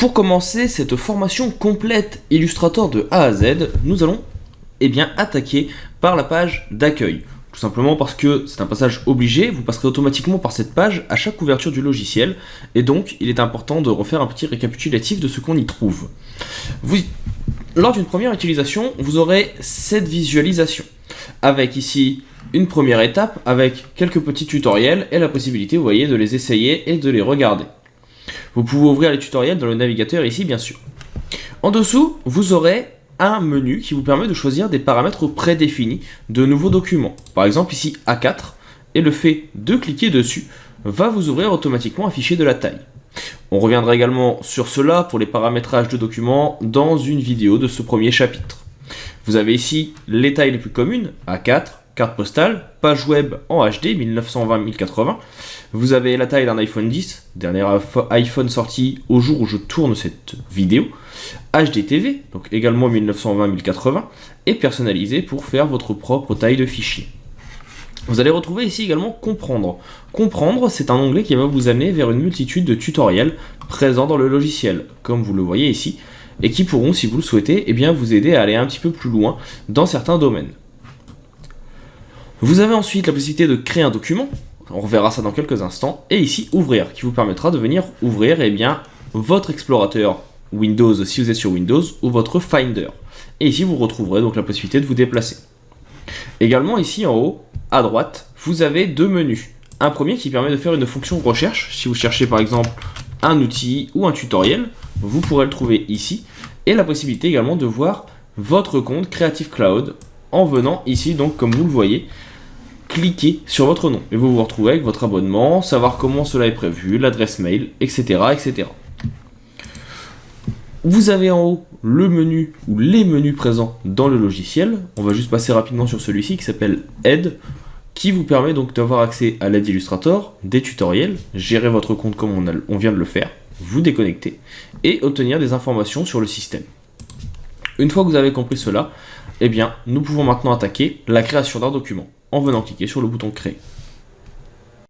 Pour commencer cette formation complète Illustrator de A à Z, nous allons attaquer par la page d'accueil. Tout simplement parce que c'est un passage obligé, vous passerez automatiquement par cette page à chaque ouverture du logiciel, et donc il est important de refaire un petit récapitulatif de ce qu'on y trouve. Lors d'une première utilisation, vous aurez cette visualisation, avec ici une première étape, avec quelques petits tutoriels, et la possibilité, vous voyez, de les essayer et de les regarder. Vous pouvez ouvrir les tutoriels dans le navigateur ici, bien sûr. En dessous, vous aurez un menu qui vous permet de choisir des paramètres prédéfinis de nouveaux documents. Par exemple ici A4, et le fait de cliquer dessus va vous ouvrir automatiquement un fichier de la taille. On reviendra également sur cela pour les paramétrages de documents dans une vidéo de ce premier chapitre. Vous avez ici les tailles les plus communes, A4, carte postale, page web en HD 1920-1080. Vous avez la taille d'un iPhone 10, dernier iPhone sorti au jour où je tourne cette vidéo. HDTV, donc également 1920-1080, et personnalisé pour faire votre propre taille de fichier. Vous allez retrouver ici également Comprendre. Comprendre, c'est un onglet qui va vous amener vers une multitude de tutoriels présents dans le logiciel, comme vous le voyez ici, et qui pourront, si vous le souhaitez, vous aider à aller un petit peu plus loin dans certains domaines. Vous avez ensuite la possibilité de créer un document, on reverra ça dans quelques instants, et ici Ouvrir, qui vous permettra de venir ouvrir votre explorateur Windows si vous êtes sur Windows, ou votre Finder. Et ici vous retrouverez donc la possibilité de vous déplacer. Également ici en haut, à droite, vous avez deux menus. Un premier qui permet de faire une fonction recherche, si vous cherchez par exemple un outil ou un tutoriel, vous pourrez le trouver ici, et la possibilité également de voir votre compte Creative Cloud en venant ici, donc comme vous le voyez, cliquez sur votre nom et vous vous retrouvez avec votre abonnement, savoir comment cela est prévu, l'adresse mail, etc., etc. Vous avez en haut le menu ou les menus présents dans le logiciel. On va juste passer rapidement sur celui-ci qui s'appelle Aide, qui vous permet donc d'avoir accès à l'aide Illustrator, des tutoriels, gérer votre compte comme on vient de le faire, vous déconnecter et obtenir des informations sur le système. Une fois que vous avez compris cela, nous pouvons maintenant attaquer la création d'un document en venant cliquer sur le bouton Créer.